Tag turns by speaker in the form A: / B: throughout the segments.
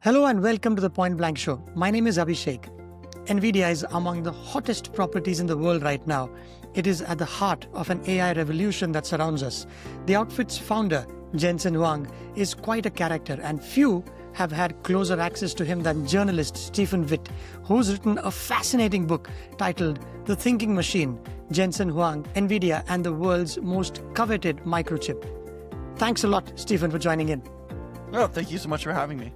A: Hello and welcome to the Point Blank Show. My name is Abhishek. Nvidia is among the hottest properties in the world right now. It is at the heart of an AI revolution that surrounds us. The outfit's founder, Jensen Huang, is quite a character, and few have had closer access to him than journalist Stephen Witt, who's written a fascinating book titled The Thinking Machine, Jensen Huang, Nvidia, and the world's most coveted microchip. Thanks a lot, Stephen, for joining in.
B: Oh, thank you so much for having me.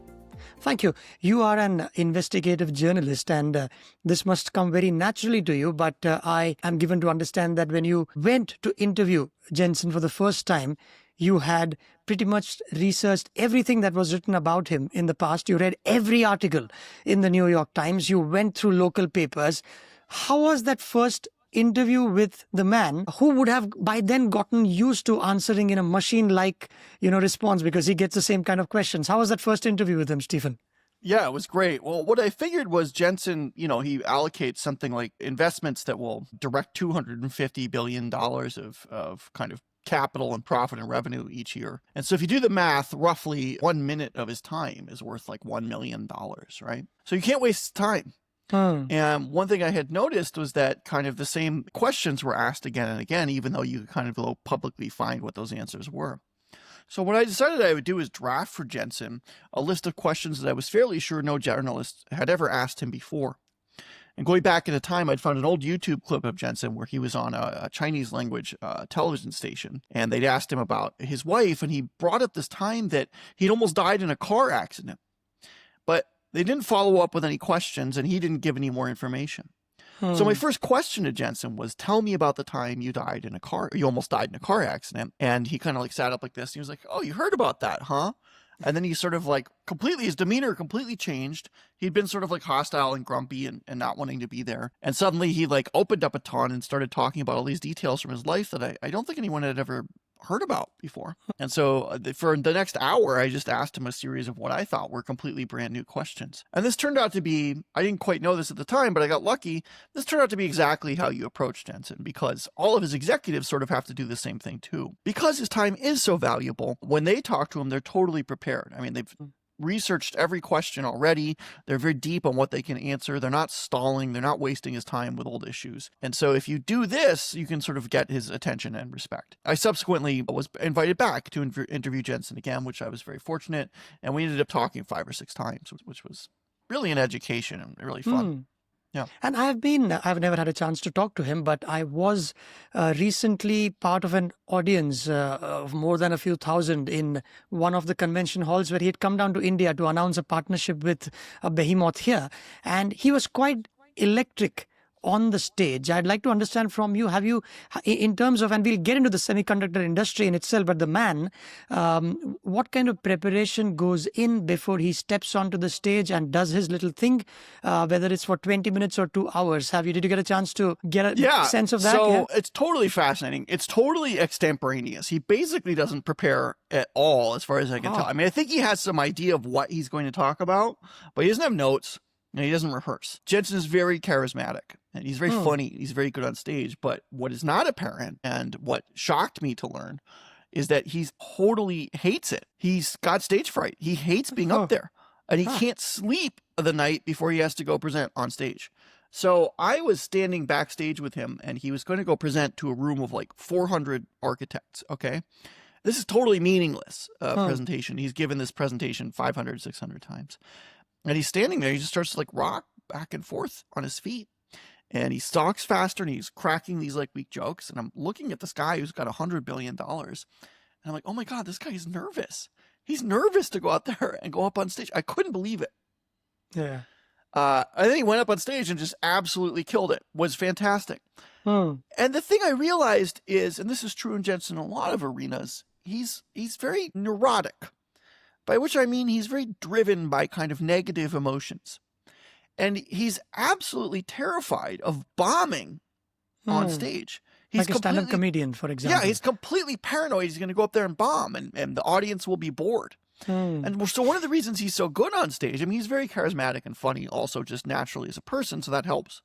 A: Thank you. You are an investigative journalist, and this must come very naturally to you. But I am given to understand that when you went to interview Jensen for the first time, you had pretty much researched everything that was written about him in the past. You read every article in the New York Times. You went through local papers. How was that first interview with the man who would have by then gotten used to answering in a machine-like, response, because he gets the same kind of questions? How was that first interview with him, Stephen?
B: Yeah, it was great. Well, what I figured was Jensen, he allocates something like investments that will direct $250 billion of kind of capital and profit and revenue each year. And so if you do the math, roughly 1 minute of his time is worth like $1 million, right? So you can't waste time. And one thing I had noticed was that kind of the same questions were asked again and again, even though you could kind of go publicly find what those answers were. So what I decided I would do is draft for Jensen a list of questions that I was fairly sure no journalist had ever asked him before. And going back in the time, I'd found an old YouTube clip of Jensen where he was on a Chinese language television station, and they'd asked him about his wife, and he brought up this time that he'd almost died in a car accident. But they didn't follow up with any questions, and he didn't give any more information. So my first question to Jensen was, tell me about the time you almost died in a car accident. And he kind of like sat up like this. And he was like, oh, you heard about that, huh? And then he sort of like his demeanor completely changed. He'd been sort of like hostile and grumpy and not wanting to be there. And suddenly he like opened up a ton and started talking about all these details from his life that I don't think anyone had ever heard about before. And so for the next hour, I just asked him a series of what I thought were completely brand new questions. And this turned out to be, I didn't quite know this at the time, but I got lucky. This turned out to be exactly how you approach Jensen, because all of his executives sort of have to do the same thing too. Because his time is so valuable, when they talk to him, they're totally prepared. I mean, they've researched every question already. They're very deep on what they can answer. They're not stalling. They're not wasting his time with old issues. And so if you do this, you can sort of get his attention and respect. I subsequently was invited back to interview Jensen again, which I was very fortunate. And we ended up talking 5 or 6 times, which was really an education and really fun. Yeah.
A: And I've never had a chance to talk to him, but I was recently part of an audience of more than a few thousand in one of the convention halls where he had come down to India to announce a partnership with a behemoth here. And he was quite electric on the stage. I'd like to understand from you, have you, in terms of, and we'll get into the semiconductor industry in itself, but the man, what kind of preparation goes in before he steps onto the stage and does his little thing, whether it's for 20 minutes or 2 hours? Did you get a chance to get a sense of that?
B: So it's totally fascinating. It's totally extemporaneous. He basically doesn't prepare at all, as far as I can tell. I mean, I think he has some idea of what he's going to talk about, but he doesn't have notes. And he doesn't rehearse. Jensen is very charismatic, and he's very funny. He's very good on stage. But what is not apparent, and what shocked me to learn, is that he totally hates it. He's got stage fright. He hates being up there, and he can't sleep the night before he has to go present on stage. So I was standing backstage with him, and he was going to go present to a room of like 400 architects, okay? This is totally meaningless presentation. He's given this presentation 500, 600 times. And he's standing there. He just starts to like rock back and forth on his feet. And he talks faster and he's cracking these like weak jokes. And I'm looking at this guy who's got $100 billion. And I'm like, oh my God, this guy is nervous. He's nervous to go out there and go up on stage. I couldn't believe it.
A: Yeah.
B: And then he went up on stage and just absolutely killed it. Was fantastic. And the thing I realized is, and this is true in Jensen in a lot of arenas, he's very neurotic. By which I mean he's very driven by kind of negative emotions. And he's absolutely terrified of bombing on stage. He's
A: like a stand-up comedian, for example.
B: Yeah, he's completely paranoid he's going to go up there and bomb, and the audience will be bored. And so one of the reasons he's so good on stage, I mean, he's very charismatic and funny also just naturally as a person, so that helps.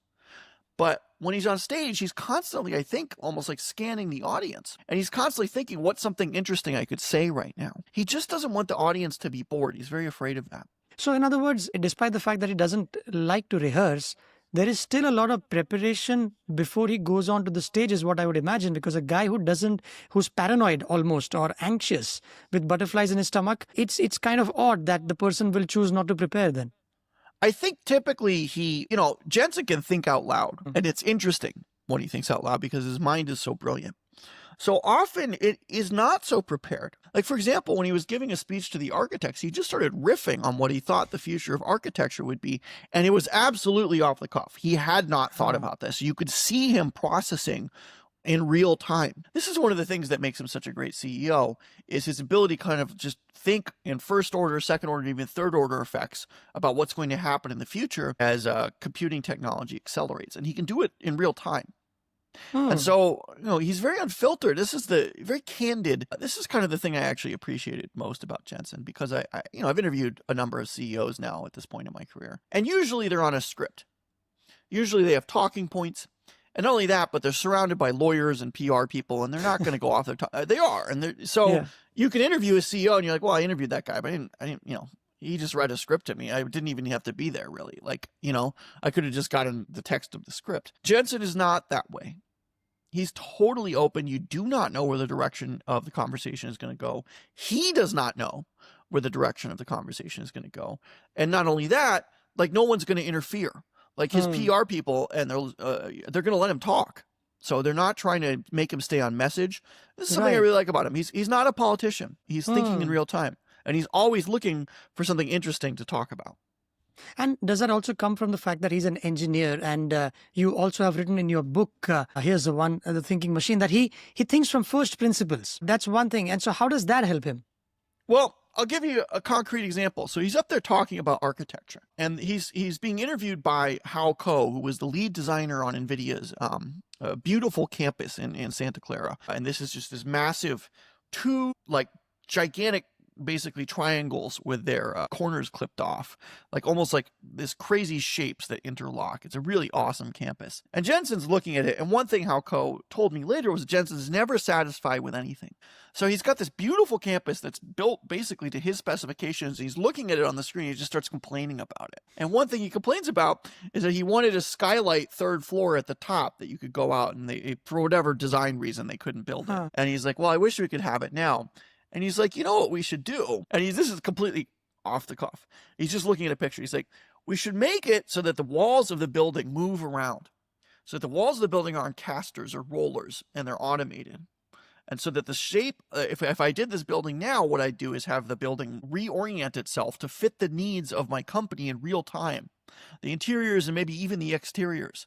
B: But when he's on stage, he's constantly, I think, almost like scanning the audience. And he's constantly thinking, what's something interesting I could say right now? He just doesn't want the audience to be bored. He's very afraid of that.
A: So, in other words, despite the fact that he doesn't like to rehearse, there is still a lot of preparation before he goes on to the stage, is what I would imagine. Because a guy who's paranoid almost or anxious with butterflies in his stomach, it's kind of odd that the person will choose not to prepare then.
B: I think typically Jensen can think out loud, and it's interesting when he thinks out loud because his mind is so brilliant. So often it is not so prepared. Like, for example, when he was giving a speech to the architects, he just started riffing on what he thought the future of architecture would be. And it was absolutely off the cuff. He had not thought about this. You could see him processing in real time. This is one of the things that makes him such a great CEO, is his ability to kind of just think in first order, second order, even third order effects about what's going to happen in the future as computing technology accelerates. And he can do it in real time. And so, he's very unfiltered. This is very candid. This is kind of the thing I actually appreciated most about Jensen, because I've interviewed a number of CEOs now at this point in my career. And usually they're on a script. Usually they have talking points. And not only that, but they're surrounded by lawyers and PR people, and they're not going to go off their they are. And you can interview a CEO and you're like, well, I interviewed that guy, but I didn't, he just read a script to me. I didn't even have to be there, really. Like, I could have just gotten the text of the script. Jensen is not that way. He's totally open. You do not know where the direction of the conversation is going to go. He does not know where the direction of the conversation is going to go. And not only that, like, no one's going to interfere. Like, his PR people, and they're going to let him talk. So they're not trying to make him stay on message. This is something I really like about him. He's not a politician. He's thinking in real time. And he's always looking for something interesting to talk about.
A: And does that also come from the fact that he's an engineer? And you also have written in your book, here's the one, The Thinking Machine, that he thinks from first principles. That's one thing. And so how does that help him?
B: Well, I'll give you a concrete example. So he's up there talking about architecture, and he's being interviewed by Hao Ko, who was the lead designer on Nvidia's beautiful campus in Santa Clara. And this is just this massive, two gigantic, basically triangles with their corners clipped off, like almost like this crazy shapes that interlock. It's a really awesome campus. And Jensen's looking at it, and one thing Hao Ko told me later was Jensen's never satisfied with anything. So he's got this beautiful campus that's built basically to his specifications. He's looking at it on the screen. He just starts complaining about it. And one thing he complains about is that he wanted a skylight third floor at the top that you could go out, and they, for whatever design reason, they couldn't build it. And he's like, well, I wish we could have it now. And he's like, you know what we should do? And this is completely off the cuff. He's just looking at a picture. He's like, we should make it so that the walls of the building move around. So that the walls of the building are on casters or rollers, and they're automated. And so that the shape, if I did this building now, what I'd do is have the building reorient itself to fit the needs of my company in real time. The interiors and maybe even the exteriors.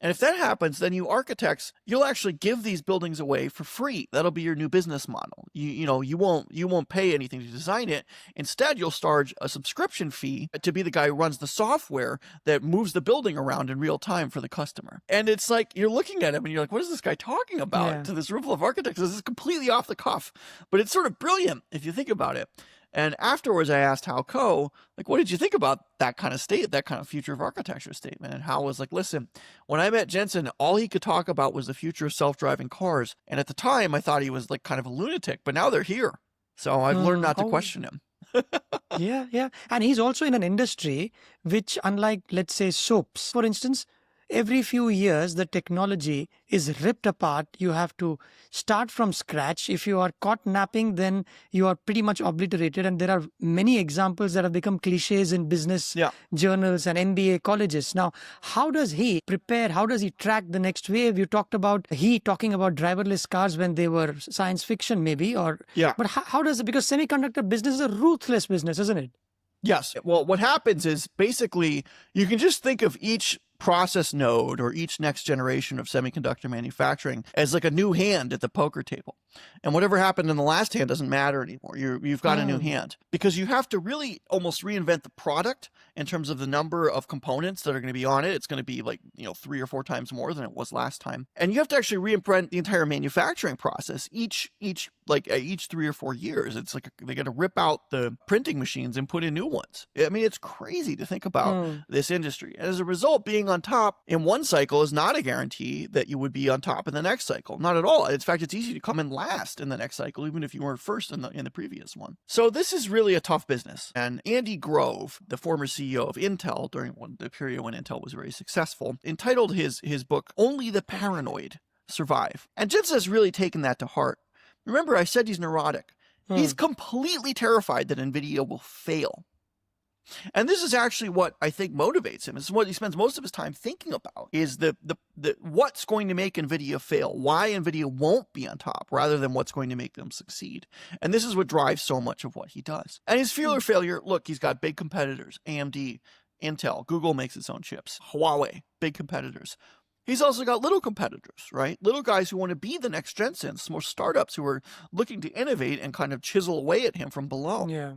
B: And if that happens, then you architects, you'll actually give these buildings away for free. That'll be your new business model. You won't pay anything to design it. Instead, you'll charge a subscription fee to be the guy who runs the software that moves the building around in real time for the customer. And it's like, you're looking at him and you're like, what is this guy talking about to this room full of architects? This is completely off the cuff, but it's sort of brilliant if you think about it. And afterwards, I asked Hao Ko, like, what did you think about that kind of future of architecture statement? And Hao was like, listen, when I met Jensen, all he could talk about was the future of self-driving cars. And at the time, I thought he was like kind of a lunatic, but now they're here. So I've learned not to question him.
A: Yeah. And he's also in an industry which, unlike, let's say, soaps, for instance, every few years, the technology is ripped apart. You have to start from scratch. If you are caught napping, then you are pretty much obliterated. And there are many examples that have become cliches in business journals and MBA colleges. Now, how does he prepare? How does he track the next wave? You talked about talking about driverless cars when they were science fiction, maybe. But how does it? Because semiconductor business is a ruthless business, isn't it?
B: Yes. Well, what happens is basically you can just think of each process node or each next generation of semiconductor manufacturing as like a new hand at the poker table. And whatever happened in the last hand doesn't matter anymore. You've got a new hand, because you have to really almost reinvent the product in terms of the number of components that are going to be on it. It's going to be like, 3 or 4 times more than it was last time. And you have to actually reinvent the entire manufacturing process each 3 or 4 years. It's like they got to rip out the printing machines and put in new ones. I mean, it's crazy to think about this industry. And as a result, being on top in one cycle is not a guarantee that you would be on top in the next cycle. Not at all. In fact, it's easy to come in last in the next cycle, even if you weren't first in the previous one. So this is really a tough business. And Andy Grove, the former CEO of Intel during the period when Intel was very successful, entitled his book, Only the Paranoid Survive. And Jensen has really taken that to heart. Remember, I said he's neurotic. He's completely terrified that Nvidia will fail. And this is actually what I think motivates him. This is what he spends most of his time thinking about, is the what's going to make Nvidia fail, why Nvidia won't be on top, rather than what's going to make them succeed. And this is what drives so much of what he does. And his fear of failure, look, he's got big competitors, AMD, Intel, Google makes its own chips, Huawei, big competitors. He's also got little competitors, right? Little guys who want to be the next Jensen, more startups who are looking to innovate and kind of chisel away at him from below.
A: Yeah.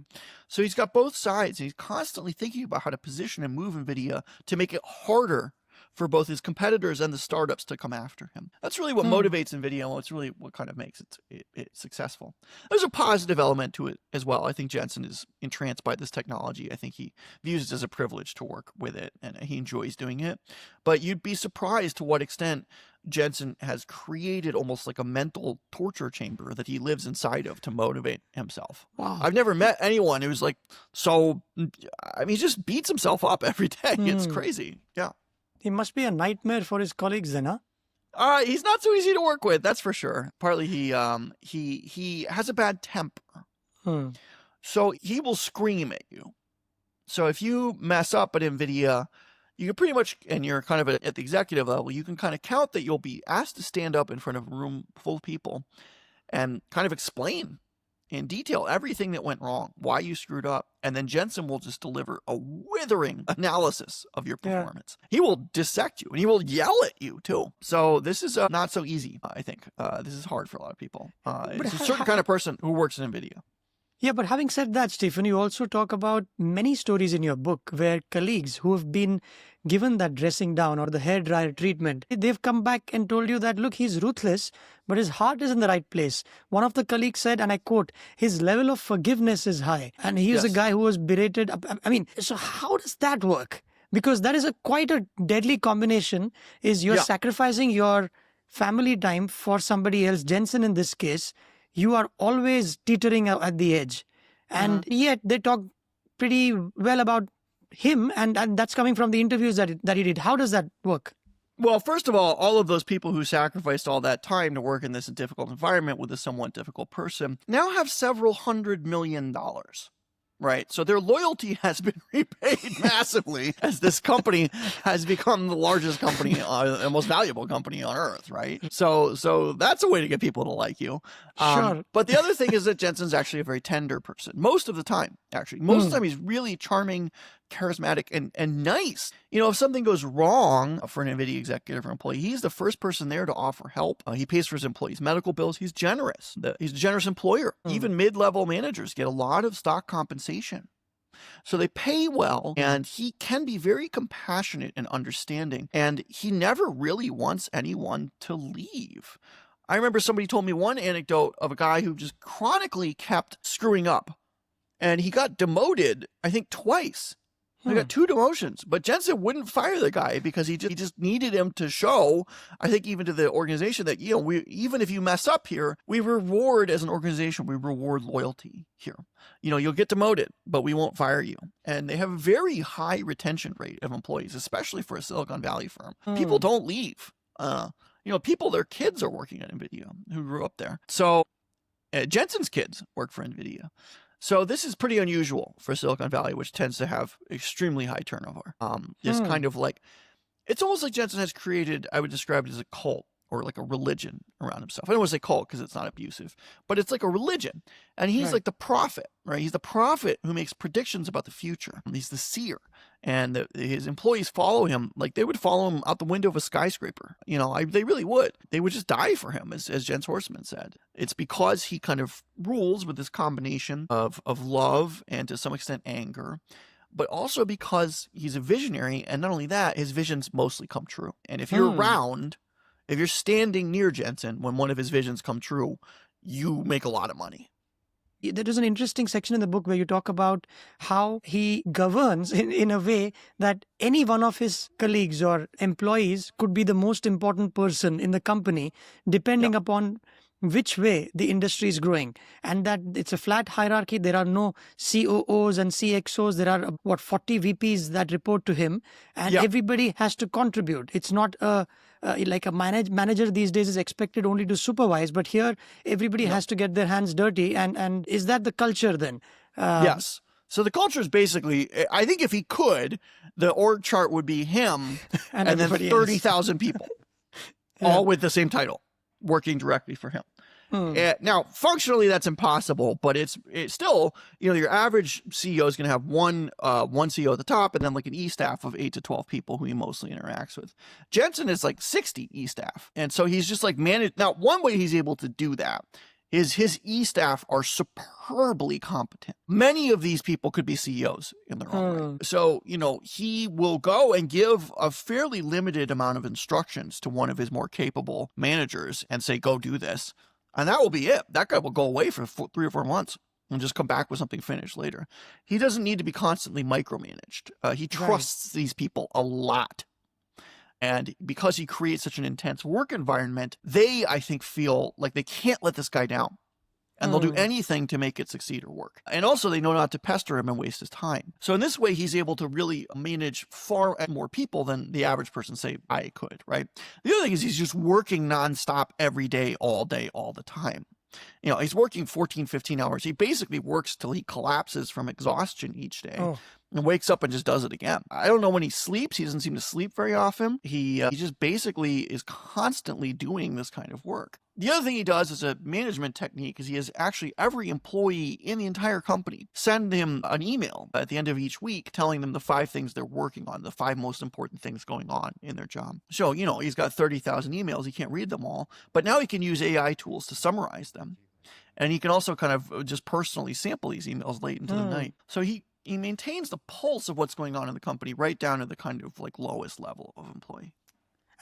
B: So he's got both sides. And he's constantly thinking about how to position and move Nvidia to make it harder for both his competitors and the startups to come after him. That's really what motivates Nvidia, and it's really what kind of makes it successful. There's a positive element to it as well. I think Jensen is entranced by this technology. I think he views it as a privilege to work with it, and he enjoys doing it. But you'd be surprised to what extent Jensen has created almost like a mental torture chamber that he lives inside of to motivate himself.
A: Wow.
B: I've never met anyone who's like, he just beats himself up every day. It's crazy. Yeah.
A: He must be a nightmare for his colleagues then, huh?
B: He's not so easy to work with, that's for sure. Partly he has a bad temper. So he will scream at you. So if you mess up at Nvidia, you can pretty much, and you're kind of at the executive level, you can kind of count that you'll be asked to stand up in front of a room full of people and kind of explain in detail everything that went wrong, why you screwed up, and then Jensen will just deliver a withering analysis of your performance. He will dissect you, and he will yell at you too. So this is not so easy, I think. This is hard for a lot of people. It's a certain kind of person who works in Nvidia.
A: Yeah, but having said that, Stephen, you also talk about many stories in your book where colleagues who have been given that dressing down or the hairdryer treatment, they've come back and told you that, look, he's ruthless, but his heart is in the right place. One of the colleagues said, and I quote, his level of forgiveness is high. And he is a guy who was berated. I mean, so how does that work? Because that is quite a deadly combination, is you're sacrificing your family time for somebody else. Jensen, in this case, you are always teetering at the edge. And yet they talk pretty well about him, and that's coming from the interviews that he did. How does that work?
B: Well, first of all of those people who sacrificed all that time to work in this difficult environment with a somewhat difficult person now have several $100 million. Right. So their loyalty has been repaid massively as this company has become the largest company, the most valuable company on earth. Right. So that's a way to get people to like you.
A: Sure.
B: But the other thing is that Jensen's actually a very tender person most of the time, actually. Most of the time he's really charming, charismatic, and nice. You know, if something goes wrong for an Nvidia executive or employee, he's the first person there to offer help. He pays for his employees' medical bills. He's generous. He's a generous employer. Even mid-level managers get a lot of stock compensation. So they pay well, and he can be very compassionate and understanding, and he never really wants anyone to leave. I remember somebody told me one anecdote of a guy who just chronically kept screwing up, and he got demoted, I think, twice. He got 2 demotions, but Jensen wouldn't fire the guy because he just needed him to show, I think, even to the organization that, you know, even if you mess up here, we reward, as an organization, we reward loyalty here. You know, you'll get demoted, but we won't fire you. And they have a very high retention rate of employees, especially for a Silicon Valley firm. People don't leave. You know, their kids are working at Nvidia who grew up there. So Jensen's kids work for Nvidia. So this is pretty unusual for Silicon Valley, which tends to have extremely high turnover. This kind of like, it's almost like Jensen has created, I would describe it as a cult or like a religion around himself. I don't want to say cult because it's not abusive, but it's like a religion. And he's like the prophet, right? He's the prophet who makes predictions about the future. He's the seer. And his employees follow him, like they would follow him out the window of a skyscraper. You know, they really would. They would just die for him, as Jens Horstman said. It's because he kind of rules with this combination of love and to some extent anger, but also because he's a visionary. And not only that, his visions mostly come true. And if you're around, if you're standing near Jensen when one of his visions come true, you make a lot of money.
A: There is an interesting section in the book where you talk about how he governs in a way that any one of his colleagues or employees could be the most important person in the company, depending upon which way the industry is growing, and that it's a flat hierarchy. There are no COOs and CXOs. There are 40 VPs that report to him, and everybody has to contribute. It's not like a manager these days is expected only to supervise, but here everybody has to get their hands dirty. And is that the culture then?
B: Yes. So the culture is basically, I think if he could, the org chart would be him and then 30,000 people, all with the same title, working directly for him. Now, functionally, that's impossible, but it's still, your average CEO is going to have one CEO at the top, and then like an E-staff of 8 to 12 people who he mostly interacts with. Jensen is like 60 E-staff, and so he's just like managed. Now, one way he's able to do that is his E-staff are superbly competent. Many of these people could be CEOs in their own right. So, he will go and give a fairly limited amount of instructions to one of his more capable managers and say, go do this. And that will be it. That guy will go away for 3 or 4 months and just come back with something finished later. He doesn't need to be constantly micromanaged. He trusts these people a lot. And because he creates such an intense work environment, they, I think, feel like they can't let this guy down. And they'll do anything to make it succeed or work. And also, they know not to pester him and waste his time. So in this way, he's able to really manage far more people than the average person, say, I could, right? The other thing is he's just working nonstop every day, all the time. He's working 14, 15 hours. He basically works till he collapses from exhaustion each day. And wakes up and just does it again. I don't know when he sleeps. He doesn't seem to sleep very often. He just basically is constantly doing this kind of work. The other thing he does as a management technique is he has actually every employee in the entire company send him an email at the end of each week telling them the 5 things they're working on, the 5 most important things going on in their job. So, he's got 30,000 emails. He can't read them all, but now he can use AI tools to summarize them. And he can also kind of just personally sample these emails late into the night. So he maintains the pulse of what's going on in the company right down to the kind of like lowest level of employee.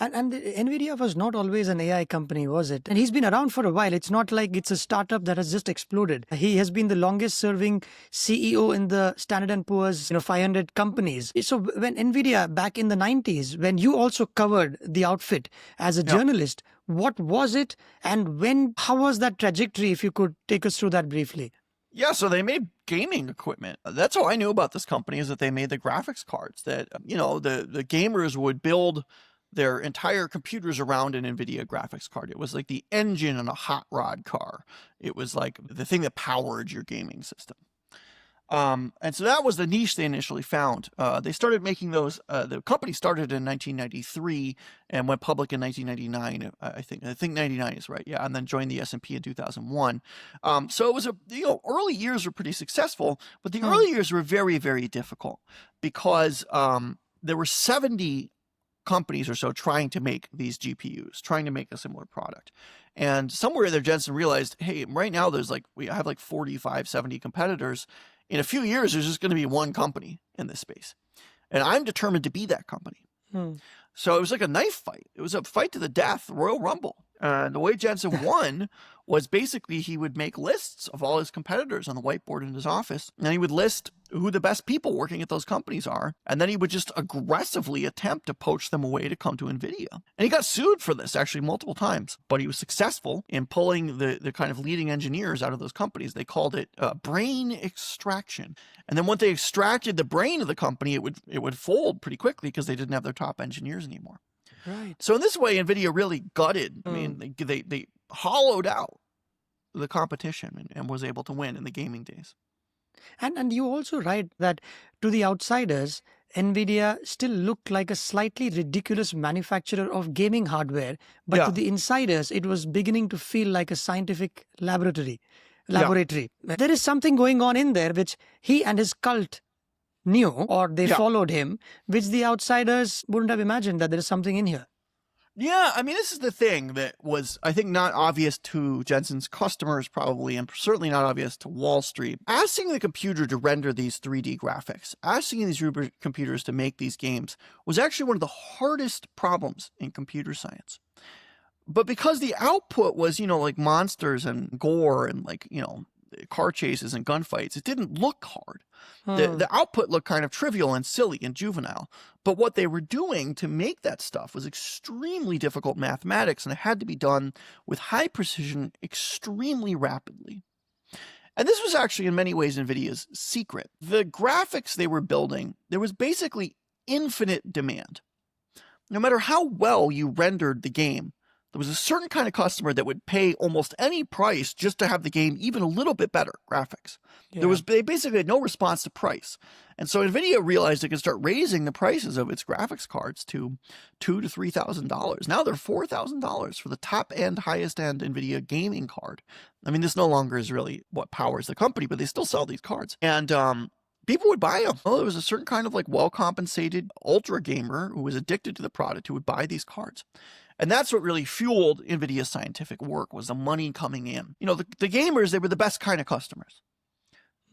A: And Nvidia was not always an AI company, was it? And he's been around for a while. It's not like it's a startup that has just exploded. He has been the longest serving CEO in the Standard & Poor's 500 companies. So when Nvidia back in the 90s, when you also covered the outfit as a journalist, what was it and how was that trajectory, if you could take us through that briefly?
B: Yeah, so they made gaming equipment. That's how I knew about this company, is that they made the graphics cards that, the gamers would build their entire computers around an Nvidia graphics card. It was like the engine in a hot rod car. It was like the thing that powered your gaming system. And so that was the niche they initially found. They started making those, the company started in 1993 and went public in 1999. I think 99 is right. Yeah. And then joined the S&P in 2001. So it was early years were pretty successful, but the early years were very, very difficult because, there were 70 companies or so trying to make these GPUs, trying to make a similar product. And somewhere there, Jensen realized, hey, right now we have like 45, 70 competitors. In a few years, there's just going to be one company in this space. And I'm determined to be that company. So it was like a knife fight. It was a fight to the death, Royal Rumble. The way Jensen won was basically he would make lists of all his competitors on the whiteboard in his office, and he would list who the best people working at those companies are, and then he would just aggressively attempt to poach them away to come to Nvidia. And he got sued for this actually multiple times, but he was successful in pulling the kind of leading engineers out of those companies. They called it brain extraction. And then once they extracted the brain of the company, it would fold pretty quickly because they didn't have their top engineers anymore.
A: Right.
B: So in this way, Nvidia really gutted. I mean, they hollowed out the competition and was able to win in the gaming days.
A: And you also write that to the outsiders, Nvidia still looked like a slightly ridiculous manufacturer of gaming hardware, but to the insiders, it was beginning to feel like a scientific laboratory. There is something going on in there which he and his cult knew, or they followed him, which the outsiders wouldn't have imagined that there is something in here.
B: Yeah, I mean, this is the thing that was, I think, not obvious to Jensen's customers probably, and certainly not obvious to Wall Street. Asking the computer to render these 3D graphics, asking these computers to make these games was actually one of the hardest problems in computer science. But because the output was, like monsters and gore and car chases and gunfights, it didn't look hard.
A: Hmm.
B: The output looked kind of trivial and silly and juvenile. But what they were doing to make that stuff was extremely difficult mathematics, and it had to be done with high precision extremely rapidly. And this was actually in many ways NVIDIA's secret. The graphics they were building, there was basically infinite demand. No matter how well you rendered the game, there was a certain kind of customer that would pay almost any price just to have the game even a little bit better graphics.
A: Yeah.
B: They basically had no response to price. And so NVIDIA realized it could start raising the prices of its graphics cards to $2,000 to $3,000. Now they're $4,000 for the top end, highest end NVIDIA gaming card. I mean, this no longer is really what powers the company, but they still sell these cards. And people would buy them. Oh, there was a certain kind of like well-compensated ultra gamer who was addicted to the product who would buy these cards. And that's what really fueled NVIDIA's scientific work, was the money coming in. You know, the gamers, they were the best kind of customers.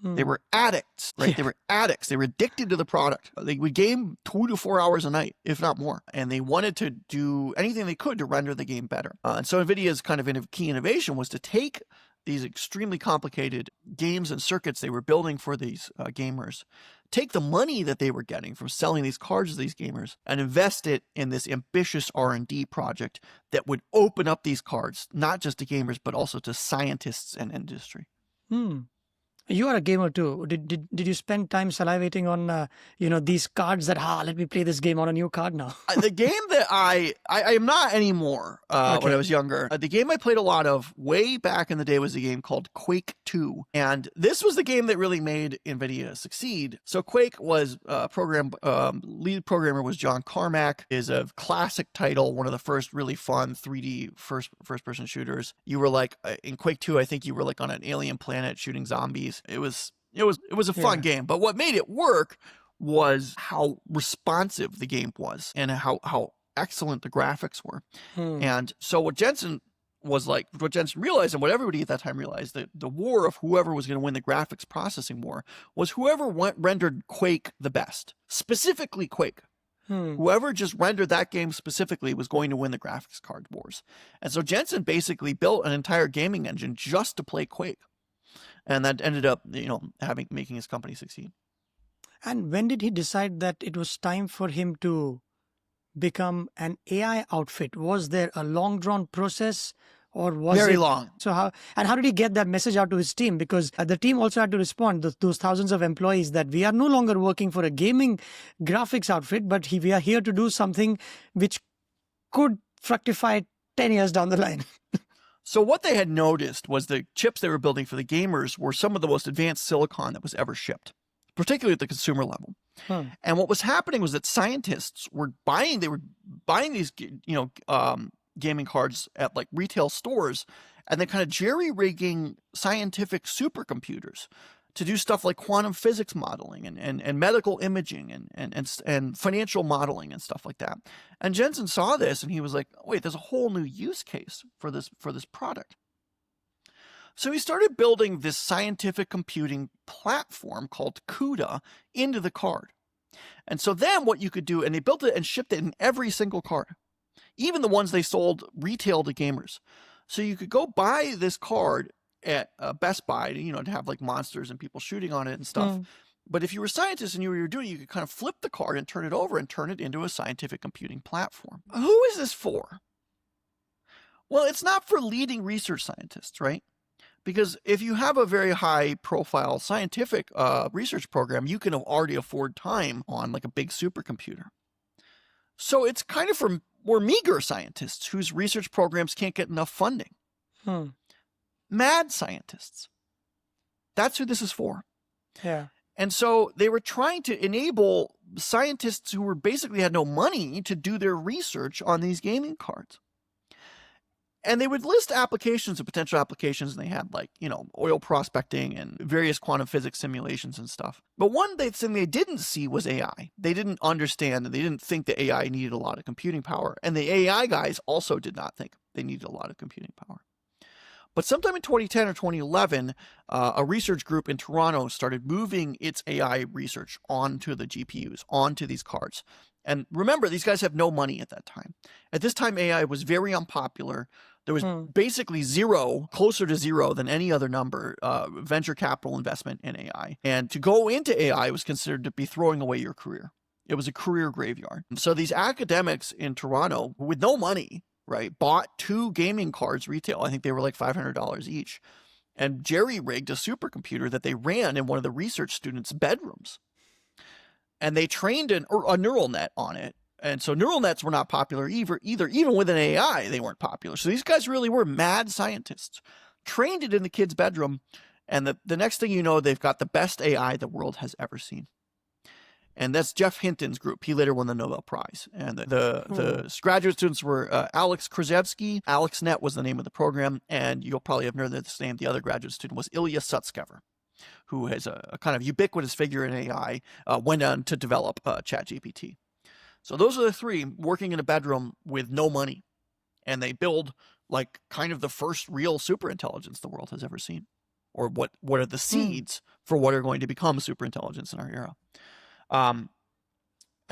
B: They were addicts, right?
A: Yeah.
B: They were addicts. They were addicted to the product. They would game 2 to 4 hours a night, if not more. And they wanted to do anything they could to render the game better. And so NVIDIA's kind of key innovation was to take these extremely complicated games and circuits they were building for these gamers, take the money that they were getting from selling these cards to these gamers and invest it in this ambitious R&D project that would open up these cards, not just to gamers, but also to scientists and industry.
A: Hmm. You are a gamer too. Did you spend time salivating on these cards that let me play this game on a new card now?
B: The game that I am not anymore when I was younger. The game I played a lot of way back in the day was a game called Quake 2. And this was the game that really made NVIDIA succeed. So Quake was lead programmer was John Carmack, is a classic title, one of the first really fun 3D first person shooters. You were like in Quake 2, I think you were like on an alien planet shooting zombies. It was a fun game, but what made it work was how responsive the game was and how excellent the graphics were. And so what Jensen realized, and what everybody at that time realized, that the war of whoever was going to win the graphics processing war was whoever rendered Quake the best, specifically Quake. Whoever just rendered that game specifically was going to win the graphics card wars. And so Jensen basically built an entire gaming engine just to play Quake. And that ended up, making his company succeed.
A: And when did he decide that it was time for him to become an AI outfit? Was there a long drawn process, or was
B: Very
A: it
B: long?
A: So how did he get that message out to his team? Because the team also had to respond, those thousands of employees, that we are no longer working for a gaming graphics outfit, but we are here to do something which could fructify 10 years down the line.
B: So what they had noticed was the chips they were building for the gamers were some of the most advanced silicon that was ever shipped, particularly at the consumer level. And what was happening was that scientists were buying these, gaming cards at like retail stores, and then kind of jerry-rigging scientific supercomputers to do stuff like quantum physics modeling and medical imaging and financial modeling and stuff like that. And Jensen saw this and he was like, wait, there's a whole new use case for this product. So he started building this scientific computing platform called CUDA into the card. And so then what you could do, and they built it and shipped it in every single card, even the ones they sold retail to gamers. So you could go buy this card at Best Buy, to have like monsters and people shooting on it and stuff. But if you were a scientist and you could kind of flip the card and turn it over and turn it into a scientific computing platform. Who is this for? Well, it's not for leading research scientists, right? Because if you have a very high profile scientific research program, you can already afford time on like a big supercomputer. So it's kind of for more meager scientists whose research programs can't get enough funding. Mad scientists. That's who this is for.
A: Yeah.
B: And so they were trying to enable scientists who basically had no money to do their research on these gaming cards. And they would list applications and potential applications, and they had like, oil prospecting and various quantum physics simulations and stuff. But one thing they didn't see was AI. They didn't understand, and they didn't think that AI needed a lot of computing power. And the AI guys also did not think they needed a lot of computing power. But sometime in 2010 or 2011, a research group in Toronto started moving its AI research onto the GPUs, onto these cards. And remember, these guys have no money at that time. At this time, AI was very unpopular. There was basically zero, closer to zero than any other number, venture capital investment in AI. And to go into AI was considered to be throwing away your career. It was a career graveyard. So these academics in Toronto with no money, right, bought 2 gaming cards retail. I think they were like $500 each, and jerry-rigged a supercomputer that they ran in one of the research students' bedrooms. And they trained a neural net on it. And so neural nets were not popular either. Even with an AI, they weren't popular. So these guys really were mad scientists, trained it in the kid's bedroom. And the next thing you know, they've got the best AI the world has ever seen. And that's Jeff Hinton's group. He later won the Nobel Prize. And the graduate students were Alex Krzyzewski. AlexNet was the name of the program. And you'll probably have heard this name. The other graduate student was Ilya Sutskever, who has a kind of ubiquitous figure in AI, went on to develop ChatGPT. So those are the 3 working in a bedroom with no money. And they build like kind of the first real superintelligence the world has ever seen. Or what are the seeds for what are going to become superintelligence in our era. And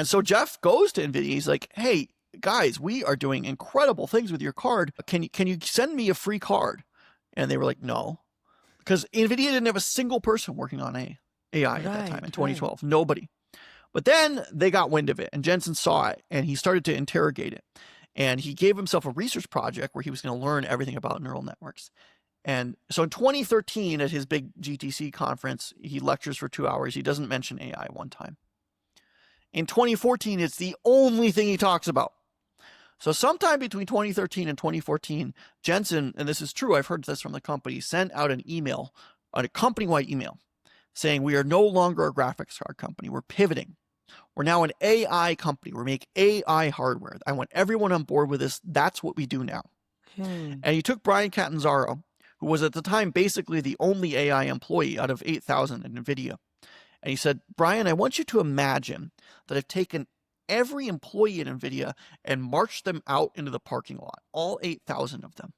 B: so Jeff goes to Nvidia. He's like, hey, guys, we are doing incredible things with your card. Can you send me a free card? And they were like, no. Because Nvidia didn't have a single person working on AI at that time in 2012. Right. Nobody. But then they got wind of it, and Jensen saw it, and he started to interrogate it. And he gave himself a research project where he was going to learn everything about neural networks. And so in 2013, at his big GTC conference, he lectures for 2 hours. He doesn't mention AI one time. In 2014, it's the only thing he talks about. So sometime between 2013 and 2014, Jensen, and this is true, I've heard this from the company, sent out an email, a company-wide email, saying we are no longer a graphics card company. We're pivoting. We're now an AI company. We make AI hardware. I want everyone on board with this. That's what we do now. And he took Brian Catanzaro, who was at the time basically the only AI employee out of 8,000 at Nvidia. And he said, Brian, I want you to imagine that I've taken every employee at Nvidia and marched them out into the parking lot, all 8,000 of them.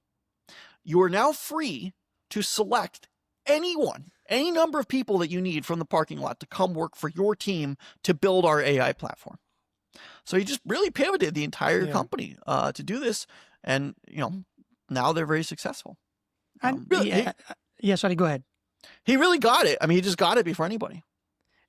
B: You are now free to select anyone, any number of people that you need from the parking lot to come work for your team to build our AI platform. So he just really pivoted the entire company to do this. And, now they're very successful.
A: And sorry, go ahead.
B: He really got it. I mean, he just got it before anybody.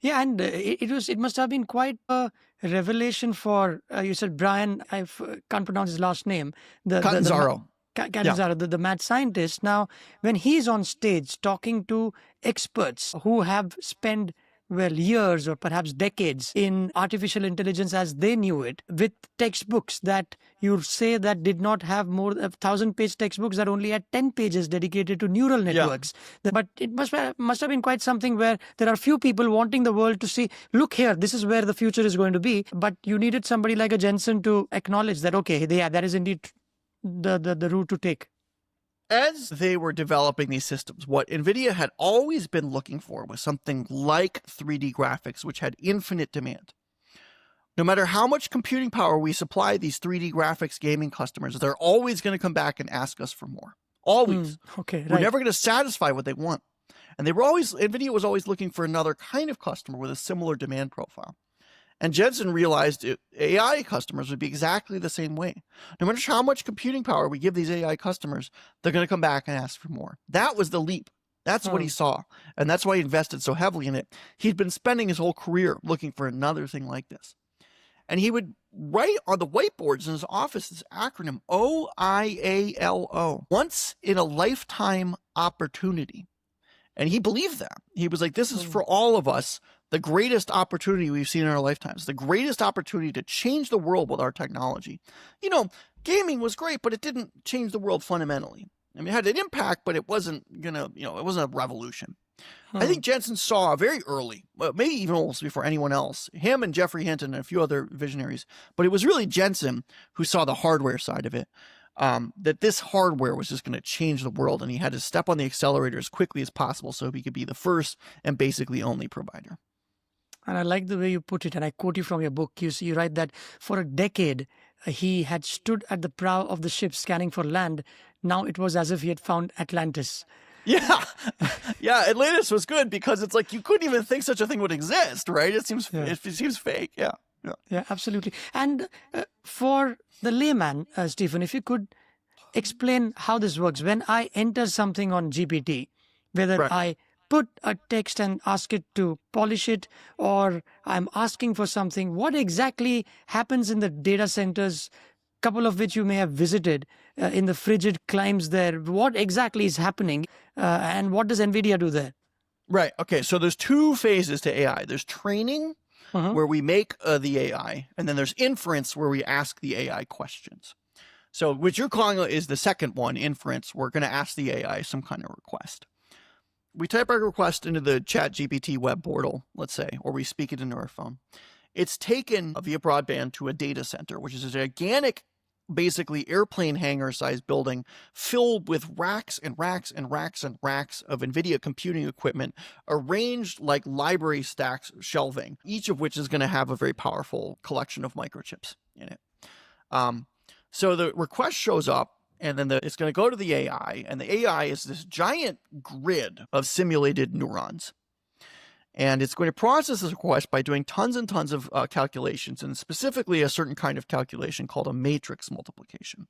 A: Yeah, and it must have been quite a revelation for, you said Brian, I can't pronounce his last name.
B: Catanzaro.
A: Catanzaro, the mad scientist. Now, when he's on stage talking to experts who have spent, years or perhaps decades in artificial intelligence as they knew it, with textbooks that you say that did not have more than 1,000-page textbooks that only had 10 pages dedicated to neural networks. But it must have been quite something where there are few people wanting the world to see, look here, this is where the future is going to be. But you needed somebody like a Jensen to acknowledge that, okay, that is indeed the route to take.
B: As they were developing these systems, what NVIDIA had always been looking for was something like 3D graphics, which had infinite demand. No matter how much computing power we supply these 3D graphics gaming customers, they're always going to come back and ask us for more. Always. We're never going to satisfy what they want. And NVIDIA was always looking for another kind of customer with a similar demand profile. And Jensen realized AI customers would be exactly the same way. No matter how much computing power we give these AI customers, they're going to come back and ask for more. That was the leap. That's what he saw. And that's why he invested so heavily in it. He'd been spending his whole career looking for another thing like this. And he would write on the whiteboards in his office this acronym, OIALO, once in a lifetime opportunity. And he believed that. He was like, this is for all of us, the greatest opportunity we've seen in our lifetimes, the greatest opportunity to change the world with our technology. Gaming was great, but it didn't change the world fundamentally. I mean, it had an impact, but it wasn't it wasn't a revolution. I think Jensen saw very early, maybe even almost before anyone else, him and Jeffrey Hinton and a few other visionaries, but it was really Jensen who saw the hardware side of it, that this hardware was just going to change the world, and he had to step on the accelerator as quickly as possible so he could be the first and basically only provider.
A: And I like the way you put it, and I quote you from your book. You write that for a decade, he had stood at the prow of the ship scanning for land. Now it was as if he had found Atlantis.
B: Yeah. Atlantis was good because it's like you couldn't even think such a thing would exist, right? It seems fake. Yeah,
A: absolutely. And for the layman, Stephen, if you could explain how this works. When I enter something on GPT, whether
B: Right.
A: I put a text and ask it to polish it, or I'm asking for something, what exactly happens in the data centers, couple of which you may have visited, in the frigid climes there? What exactly is happening, and what does NVIDIA do there?
B: Right. Okay. So there's two phases to AI. There's training,
A: Uh-huh.
B: where we make the AI, and then there's inference, where we ask the AI questions. So what you're calling is the second one, inference. We're going to ask the AI some kind of request. We type our request into the ChatGPT web portal, let's say, or we speak it into our phone. It's taken via broadband to a data center, which is a gigantic, basically airplane hangar sized building filled with racks and racks and racks and racks of Nvidia computing equipment arranged like library stacks shelving, each of which is going to have a very powerful collection of microchips in it. So the request shows up, and then it's going to go to the AI, and the AI is this giant grid of simulated neurons. And it's going to process this request by doing tons and tons of calculations, and specifically a certain kind of calculation called a matrix multiplication.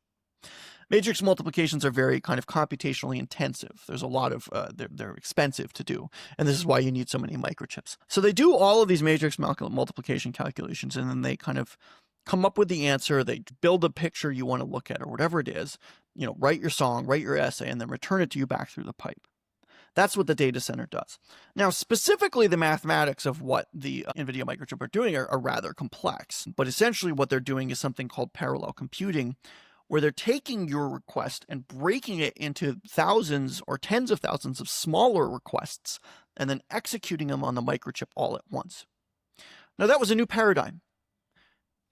B: Matrix multiplications are very kind of computationally intensive. There's a lot of, they're expensive to do. And this is why you need so many microchips. So they do all of these matrix multiplication calculations, and then they kind of come up with the answer. They build a picture you want to look at, or whatever it is, write your song, write your essay, and then return it to you back through the pipe. That's what the data center does. Now, specifically, the mathematics of what the NVIDIA microchip are doing are rather complex. But essentially what they're doing is something called parallel computing, where they're taking your request and breaking it into thousands or tens of thousands of smaller requests, and then executing them on the microchip all at once. Now, that was a new paradigm.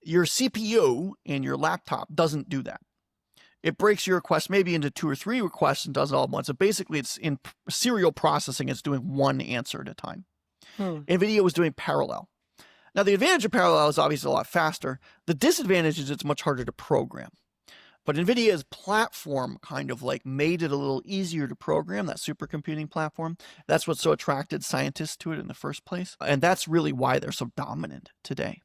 B: Your CPU in your laptop doesn't do that. It breaks your request maybe into 2 or 3 requests and does it all at once. So basically, it's in serial processing. It's doing one answer at a time. NVIDIA was doing parallel. Now, the advantage of parallel is obviously a lot faster. The disadvantage is it's much harder to program. But NVIDIA's platform kind of like made it a little easier to program, that supercomputing platform. That's what so attracted scientists to it in the first place. And that's really why they're so dominant today.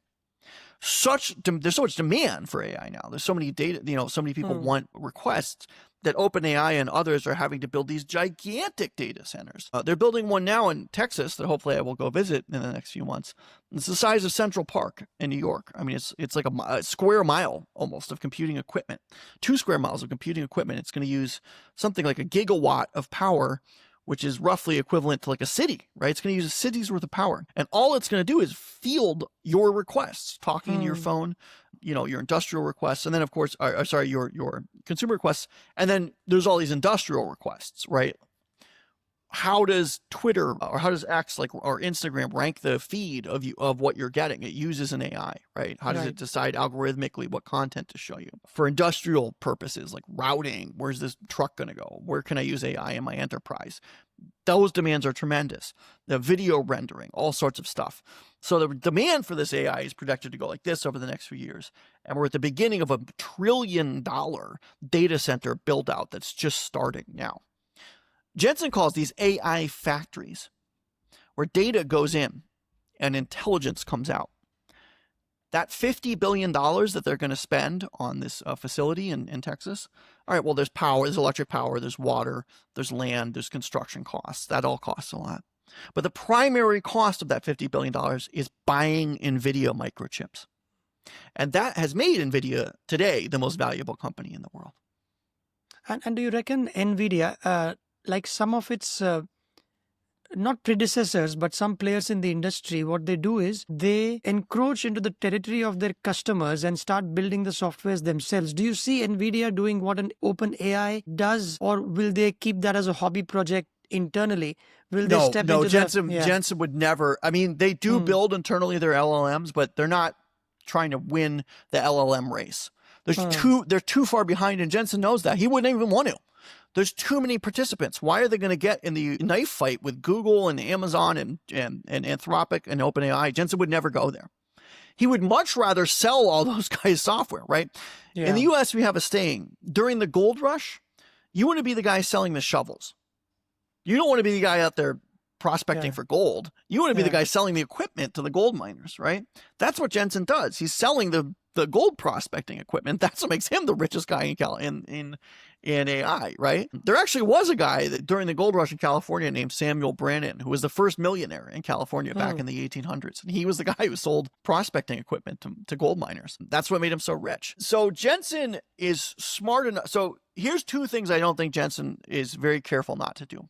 B: There's so much demand for AI now. There's so many data, so many people want requests that OpenAI and others are having to build these gigantic data centers. They're building one now in Texas that hopefully I will go visit in the next few months. It's the size of Central Park in New York. I mean, it's like a square mile almost of computing equipment, 2 square miles of computing equipment. It's going to use something like a gigawatt of power, which is roughly equivalent to like a city, right? It's going to use a city's worth of power. And all it's going to do is field your requests, talking into your phone, your industrial requests, and then, of course, your consumer requests. And then there's all these industrial requests, right? How does Twitter or how does X or Instagram rank the feed of what you're getting? It uses an AI, right? How does it decide algorithmically what content to show you? For industrial purposes, like routing, where's this truck going to go? Where can I use AI in my enterprise? Those demands are tremendous. The video rendering, all sorts of stuff. So the demand for this AI is projected to go like this over the next few years. And we're at the beginning of $1 trillion data center build out that's just starting now. Jensen calls these AI factories, where data goes in and intelligence comes out. That $50 billion that they're going to spend on this facility in Texas, all right, well, there's power, there's electric power, there's water, there's land, there's construction costs. That all costs a lot. But the primary cost of that $50 billion is buying Nvidia microchips. And that has made Nvidia today the most valuable company in the world.
A: And do you reckon NVIDIA, like some of its not predecessors, but some players in the industry, what they do is they encroach into the territory of their customers and start building the softwares themselves? Do you see NVIDIA doing what an OpenAI does, or will they keep that as a hobby project internally? Will they step into
B: Jensen would never. I mean, they do build internally their LLMs, but they're not trying to win the LLM race. They're too far behind, and Jensen knows that. He wouldn't even want to. There's too many participants. Why are they going to get in the knife fight with Google and Amazon and Anthropic and OpenAI? Jensen would never go there. He would much rather sell all those guys software, right? Yeah. In the US, we have a saying, during the gold rush, you want to be the guy selling the shovels. You don't want to be the guy out there prospecting
A: Yeah.
B: for gold. You want to be the
A: Yeah.
B: guy selling the equipment to the gold miners, right? That's what Jensen does. He's selling the gold prospecting equipment. That's what makes him the richest guy in AI, right? There actually was a guy that during the gold rush in California named Samuel Brannan, who was the first millionaire in California back in the 1800s. And he was the guy who sold prospecting equipment to gold miners. That's what made him so rich. So Jensen is smart enough. So here's two things I don't think Jensen is very careful not to do.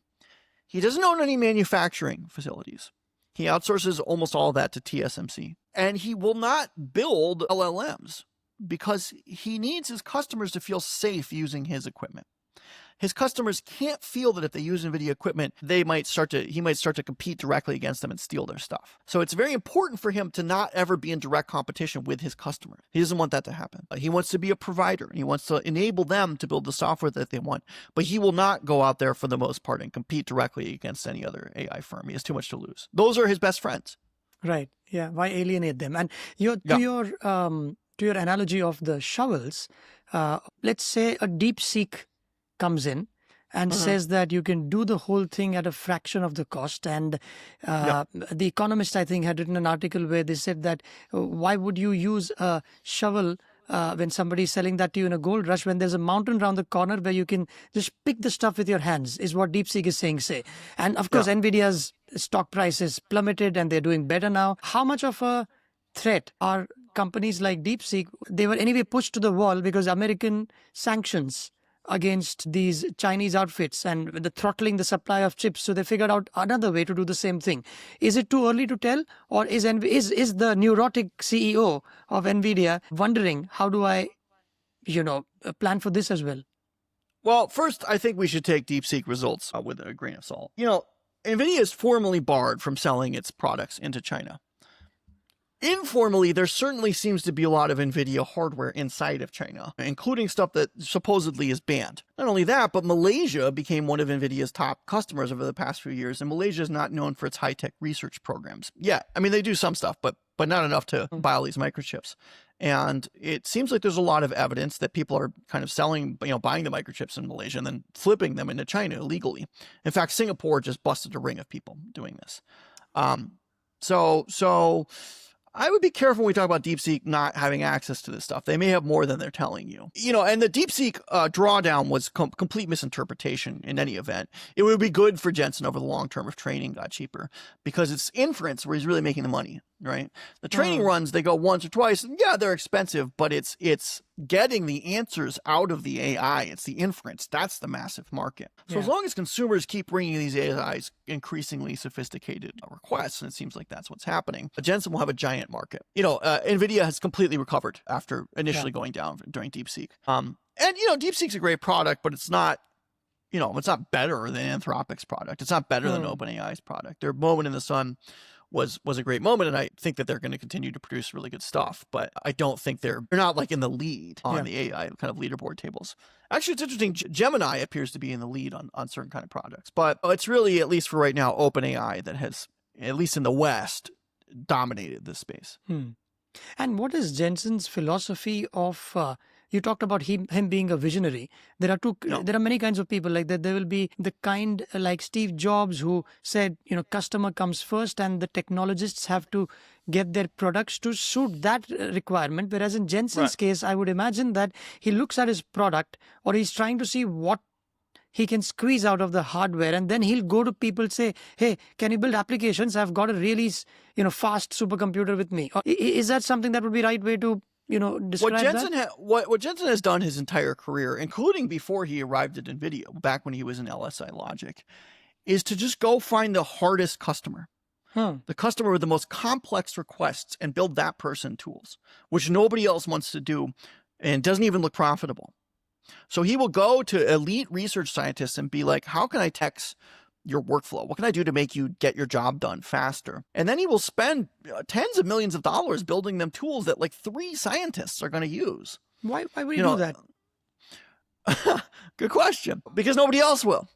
B: He doesn't own any manufacturing facilities. He outsources almost all of that to TSMC. And he will not build LLMs because he needs his customers to feel safe using his equipment. His customers can't feel that if they use Nvidia equipment, he might start to compete directly against them and steal their stuff. So it's very important for him to not ever be in direct competition with his customers. He doesn't want that to happen. He wants to be a provider. He wants to enable them to build the software that they want. But he will not go out there for the most part and compete directly against any other AI firm. He has too much to lose. Those are his best friends.
A: Right. Yeah. Why alienate them? And to your analogy of the shovels, let's say a DeepSeek comes in and says that you can do the whole thing at a fraction of the cost. And The Economist, I think, had written an article where they said that why would you use a shovel when somebody's selling that to you in a gold rush when there's a mountain around the corner where you can just pick the stuff with your hands, is what DeepSeek is saying, And of course, Nvidia's stock price is plummeted and they're doing better now. How much of a threat are companies like DeepSeek? They were anyway pushed to the wall because American sanctions against these Chinese outfits and the throttling the supply of chips. So they figured out another way to do the same thing. Is it too early to tell? Or is the neurotic CEO of Nvidia wondering, how do I, plan for this as well?
B: Well, first, I think we should take DeepSeek results with a grain of salt. Nvidia is formally barred from selling its products into China. Informally, there certainly seems to be a lot of Nvidia hardware inside of China, including stuff that supposedly is banned. Not only that, but Malaysia became one of Nvidia's top customers over the past few years, and Malaysia is not known for its high-tech research programs. Yeah, I mean, they do some stuff, but not enough to buy all these microchips. And it seems like there's a lot of evidence that people are kind of selling, buying the microchips in Malaysia and then flipping them into China illegally. In fact, Singapore just busted a ring of people doing this. So I would be careful when we talk about DeepSeek not having access to this stuff. They may have more than they're telling you. And the DeepSeek drawdown was complete misinterpretation in any event. It would be good for Jensen over the long term if training got cheaper because it's inference where he's really making the money, right? The training runs, they go once or twice, and yeah, they're expensive, but it's getting the answers out of the AI. It's the inference. That's the massive market. So as long as consumers keep bringing these AIs increasingly sophisticated requests, and it seems like that's what's happening, Jensen will have a giant market. Nvidia has completely recovered after initially going down during DeepSeek. DeepSeek's a great product, but it's not, it's not better than Anthropic's product. It's not better than OpenAI's product. Their moment in the sun was a great moment, and I think that they're going to continue to produce really good stuff, but I don't think they're not like in the lead on the AI kind of leaderboard tables. Actually, it's interesting. Gemini appears to be in the lead on certain kind of products, but it's really, at least for right now, OpenAI that has, at least in the West, dominated this space.
A: And what is Jensen's philosophy of? You talked about him being a visionary. There are many kinds of people like that. There will be the kind like Steve Jobs who said, customer comes first, and the technologists have to get their products to suit that requirement. Whereas in Jensen's case, I would imagine that he looks at his product, or he's trying to see what he can squeeze out of the hardware, and then he'll go to people, say, hey, can you build applications? I've got a really fast supercomputer with me. Or is that something that would be right way to describe
B: what Jensen has done his entire career, including before he arrived at Nvidia, back when he was in LSI Logic, is to just go find the hardest customer, the customer with the most complex requests, and build that person tools, which nobody else wants to do and doesn't even look profitable. So he will go to elite research scientists and be like, how can I text your workflow? What can I do to make you get your job done faster? And then he will spend tens of millions of dollars building them tools that like 3 scientists are going to use.
A: Why would he do that?
B: Good question. Because nobody else will.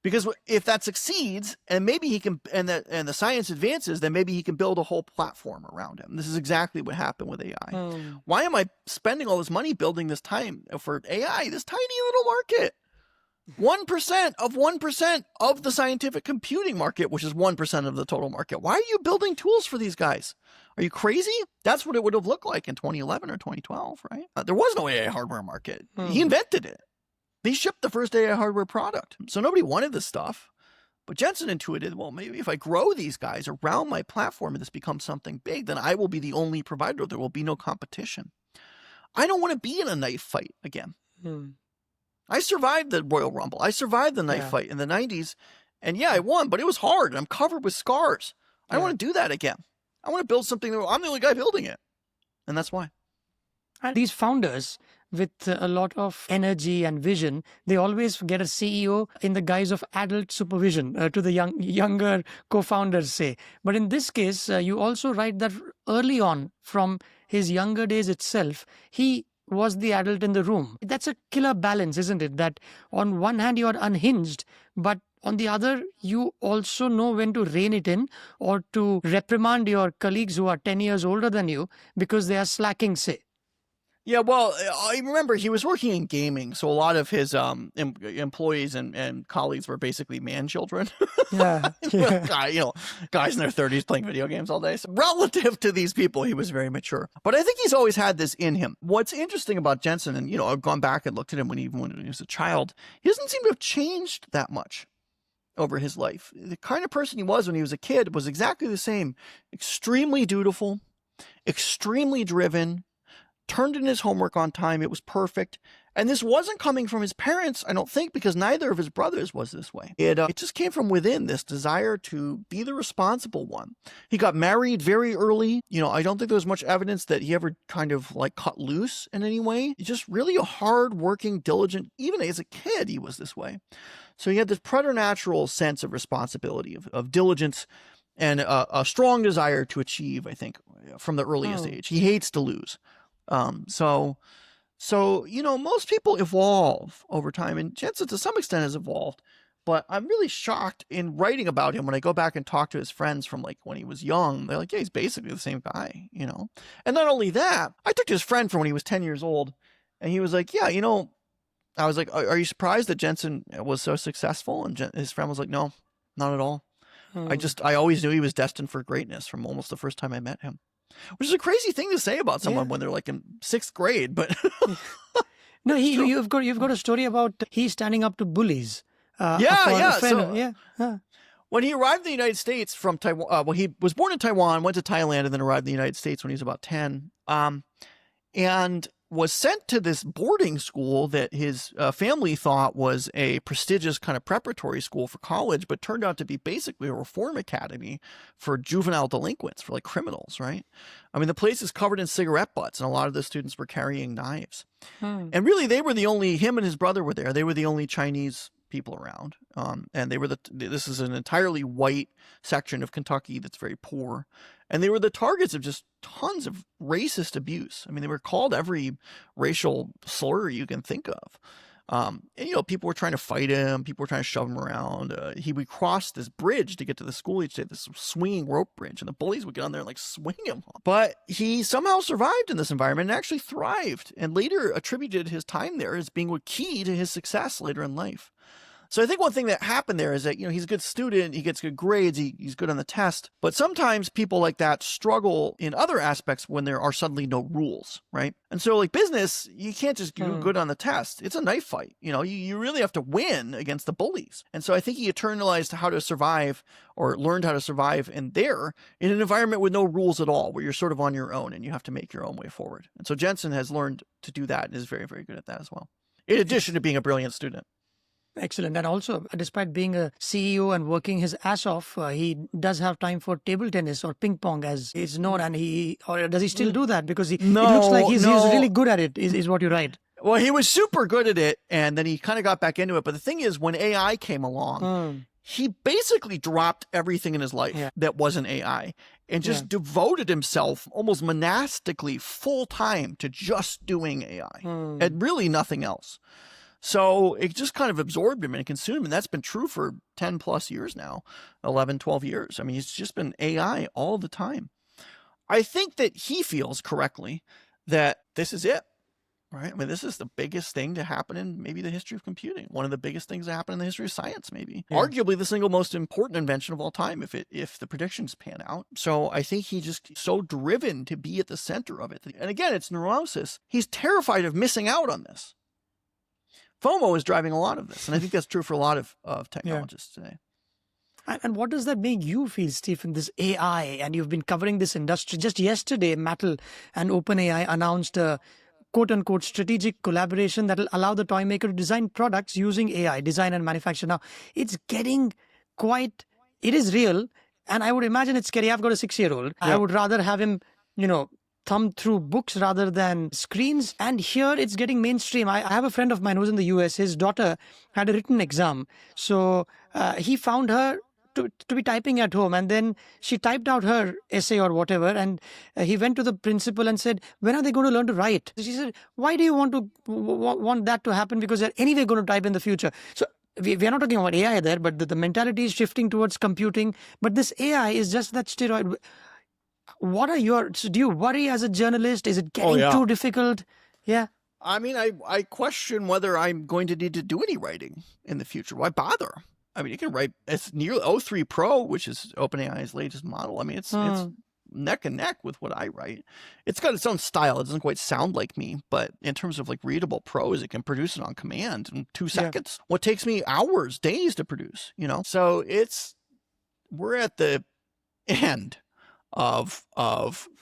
B: Because if that succeeds, and maybe he can, and the science advances, then maybe he can build a whole platform around him. This is exactly what happened with AI. Why am I spending all this money building this time for AI, this tiny little market? 1% of 1% of the scientific computing market, which is 1% of the total market. Why are you building tools for these guys? Are you crazy? That's what it would have looked like in 2011 or 2012, right? There was no AI hardware market. He invented it. He shipped the first AI hardware product. So nobody wanted this stuff. But Jensen intuited, well, maybe if I grow these guys around my platform and this becomes something big, then I will be the only provider. There will be no competition. I don't want to be in a knife fight again. I survived the Royal Rumble. I survived the knife fight in the 90s. And yeah, I won, but it was hard. And I'm covered with scars. I don't want to do that again. I want to build something that I'm the only guy building it. And that's why.
A: And these founders with a lot of energy and vision, they always get a CEO in the guise of adult supervision to the younger co-founders, say. But in this case, you also write that early on, from his younger days itself, he was the adult in the room. That's a killer balance, isn't it? That on one hand, you are unhinged, but on the other, you also know when to rein it in or to reprimand your colleagues who are 10 years older than you because they are slacking, say.
B: Yeah, well, I remember he was working in gaming, so a lot of his employees and colleagues were basically man children.
A: Yeah.
B: Guys in their 30s playing video games all day. So relative to these people, he was very mature. But I think he's always had this in him. What's interesting about Jensen, and I've gone back and looked at him when he was a child, he doesn't seem to have changed that much over his life. The kind of person he was when he was a kid was exactly the same. Extremely dutiful, extremely driven, turned in his homework on time. It was perfect. And this wasn't coming from his parents, I don't think, because neither of his brothers was this way. It just came from within, this desire to be the responsible one. He got married very early. I don't think there was much evidence that he ever kind of cut loose in any way. He's just really a hard-working, diligent, even as a kid, he was this way. So he had this preternatural sense of responsibility, of diligence, and a strong desire to achieve, I think, from the earliest age. He hates to lose. So most people evolve over time, and Jensen to some extent has evolved, but I'm really shocked in writing about him when I go back and talk to his friends from when he was young. They're like, yeah, he's basically the same guy, And not only that, I talked to his friend from when he was 10 years old, and he was like, yeah, I was like, are you surprised that Jensen was so successful? And his friend was like, no, not at all. I always knew he was destined for greatness from almost the first time I met him. Which is a crazy thing to say about someone when they're in 6th grade, but
A: no, you've got a story about he standing up to bullies.
B: When he arrived in the United States from Taiwan, he was born in Taiwan, went to Thailand, and then arrived in the United States when he was about 10, and was sent to this boarding school that his family thought was a prestigious kind of preparatory school for college, but turned out to be basically a reform academy for juvenile delinquents, for criminals, right? I mean, the place is covered in cigarette butts, and a lot of the students were carrying knives. And really, him and his brother were there. They were the only Chinese people around. And this is an entirely white section of Kentucky that's very poor. And they were the targets of just tons of racist abuse. I mean, they were called every racial slur you can think of. And people were trying to fight him. People were trying to shove him around. He would cross this bridge to get to the school each day, this swinging rope bridge, and the bullies would get on there and swing him. But he somehow survived in this environment and actually thrived, and later attributed his time there as being a key to his success later in life. So I think one thing that happened there is that, he's a good student, he gets good grades, he's good on the test, but sometimes people like that struggle in other aspects when there are suddenly no rules, right? And so business, you can't just do good on the test. It's a knife fight. You really have to win against the bullies. And so I think he internalized how to survive, or learned how to survive in an environment with no rules at all, where you're sort of on your own and you have to make your own way forward. And so Jensen has learned to do that and is very, very good at that as well, in addition to being a brilliant student.
A: Excellent. And also, despite being a CEO and working his ass off, he does have time for table tennis or ping pong, as is known. And does he still do that? Because it looks like he's really good at it, is what you write.
B: Well, he was super good at it, and then he kind of got back into it. But the thing is, when AI came along, he basically dropped everything in his life that wasn't AI and just devoted himself almost monastically full time to just doing AI and really nothing else. So it just kind of absorbed him and consumed him. And that's been true for 10 plus years now, 11, 12 years. I mean, it's just been AI all the time. I think that he feels correctly that this is it. right? I mean, this is the biggest thing to happen in maybe the history of computing. One of the biggest things to happen in the history of science, maybe.
A: Yeah.
B: Arguably the single most important invention of all time if the predictions pan out. So I think he's just so driven to be at the center of it. And again, it's neurosis. He's terrified of missing out on this. FOMO is driving a lot of this. And I think that's true for a lot of technologists today.
A: And what does that make you feel, Stephen, this AI, and you've been covering this industry. Just yesterday, Mattel and OpenAI announced a quote-unquote strategic collaboration that will allow the toy maker to design products using AI, design and manufacture. Now, it's getting it is real, and I would imagine it's scary. I've got a 6-year-old.
B: Yeah.
A: I would rather have him, thumb through books rather than screens. And here it's getting mainstream. I have a friend of mine who's in the US. His daughter had a written exam. So he found her to be typing at home, and then she typed out her essay or whatever, and he went to the principal and said, when are they going to learn to write? She said, why do you want that to happen? Because they're anyway going to type in the future. So we're not talking about AI there, but the mentality is shifting towards computing. But this AI is just that steroid. Do you worry as a journalist? Is it getting too difficult? Yeah.
B: I mean, I question whether I'm going to need to do any writing in the future. Why bother? I mean, you can write, it's nearly O3 Pro, which is OpenAI's latest model. I mean, it's neck and neck with what I write. It's got its own style. It doesn't quite sound like me, but in terms of like readable prose, it can produce it on command in 2 seconds. What takes me hours, days to produce, So we're at the end of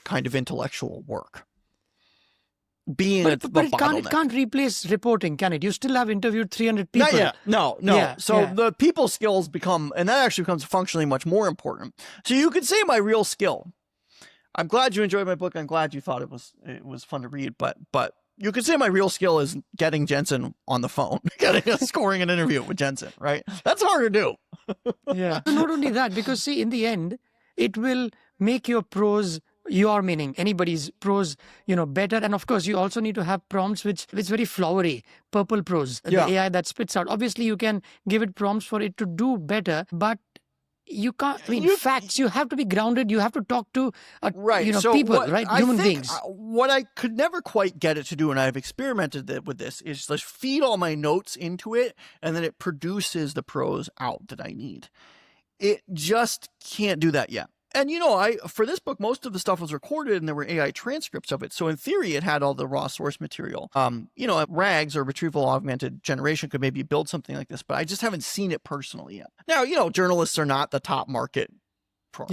B: kind of intellectual work. But
A: it can't replace reporting, can it? You still have interviewed 300 people.
B: Not yet. No.
A: Yeah,
B: so the people skills and that actually becomes functionally much more important. So you could say my real skill. I'm glad you enjoyed my book. I'm glad you thought it was fun to read. But you could say my real skill is getting Jensen on the phone, scoring an interview with Jensen, right? That's hard to do.
A: Yeah. Not only that, because see, in the end, it will make your prose, anybody's prose, better. And of course, you also need to have prompts which is very flowery, purple prose, the AI that spits out. Obviously, you can give it prompts for it to do better, but you can't, facts, you have to be grounded. You have to talk to, people, right? Human beings.
B: What I could never quite get it to do, and I've experimented with this, is just feed all my notes into it, and then it produces the prose out that I need. It just can't do that yet. And, for this book, most of the stuff was recorded and there were AI transcripts of it. So in theory, it had all the raw source material. RAGs, or retrieval augmented generation, could maybe build something like this, but I just haven't seen it personally yet. Now, journalists are not the top market for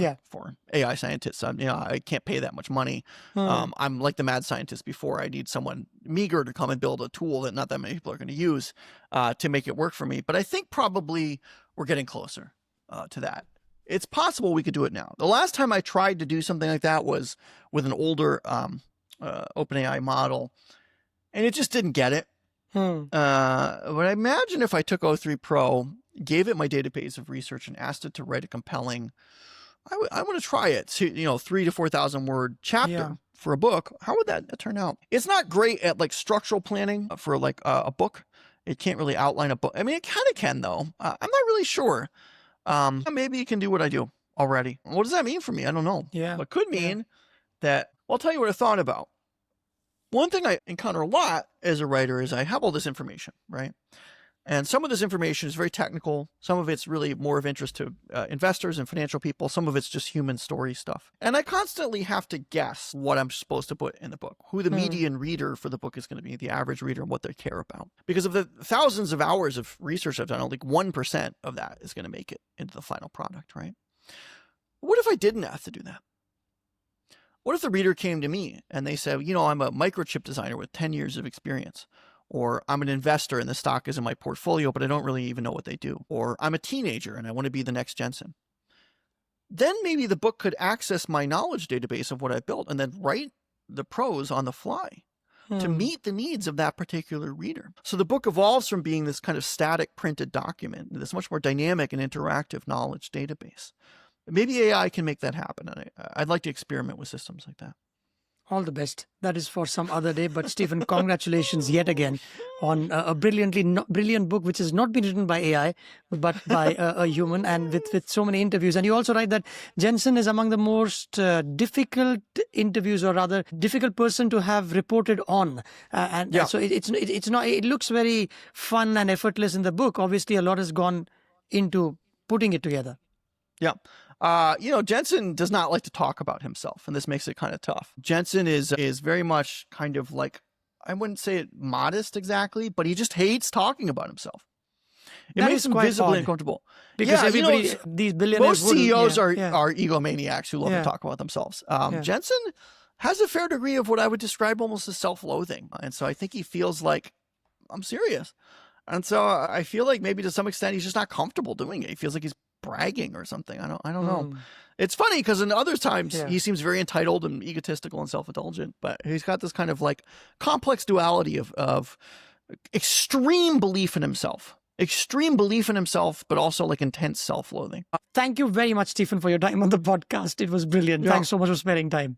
B: AI scientists. I can't pay that much money. I'm like the mad scientist before. I need someone meager to come and build a tool that not that many people are going to use to make it work for me. But I think probably we're getting closer to that. It's possible we could do it now. The last time I tried to do something like that was with an older OpenAI model, and it just didn't get it. But I imagine if I took O3 Pro, gave it my database of research, and asked it to write a compelling, I want to try it, 3,000 to 4,000 word chapter for a book. How would that turn out? It's not great at like structural planning for like a book. It can't really outline a book. I mean, it kind of can though. I'm not really sure. Maybe it can do what I do already. What does that mean for me? I don't know.
A: Yeah.
B: It could mean that, I'll tell you what I thought about. One thing I encounter a lot as a writer is I have all this information, right? And some of this information is very technical. Some of it's really more of interest to investors and financial people. Some of it's just human story stuff. And I constantly have to guess what I'm supposed to put in the book, who the median reader for the book is going to be, the average reader, and what they care about. Because of the thousands of hours of research I've done, only 1% of that is going to make it into the final product, right? What if I didn't have to do that? What if the reader came to me and they said, I'm a microchip designer with 10 years of experience. Or I'm an investor and the stock is in my portfolio, but I don't really even know what they do. Or I'm a teenager and I want to be the next Jensen. Then maybe the book could access my knowledge database of what I've built and then write the prose on the fly to meet the needs of that particular reader. So the book evolves from being this kind of static printed document to this much more dynamic and interactive knowledge database. Maybe AI can make that happen. And I'd like to experiment with systems like that.
A: All the best. That is for some other day. But Stephen, congratulations yet again on a brilliant book, which has not been written by AI, but by a human, and with so many interviews. And you also write that Jensen is among the most difficult interviews, or rather difficult person to have reported on. So it's not. It looks very fun and effortless in the book. Obviously, a lot has gone into putting it together.
B: Yeah. Jensen does not like to talk about himself, and this makes it kind of tough. Jensen is very much kind of like, I wouldn't say it modest exactly, but he just hates talking about himself. It makes him visibly uncomfortable.
A: Because everybody, these billionaires,
B: most CEOs are egomaniacs who love to talk about themselves. Jensen has a fair degree of what I would describe almost as self-loathing, and so I think he feels like, I'm serious. And so I feel like maybe to some extent he's just not comfortable doing it. He feels like he's bragging or something. I don't know. It's funny because in other times he seems very entitled and egotistical and self-indulgent, but he's got this kind of like complex duality of extreme belief in himself, but also like intense self-loathing.
A: Thank you very much, Stephen, for your time on the podcast. It was brilliant. Thanks so much for sparing time.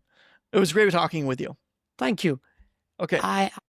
B: It was great talking with you.
A: Thank you.
B: Okay.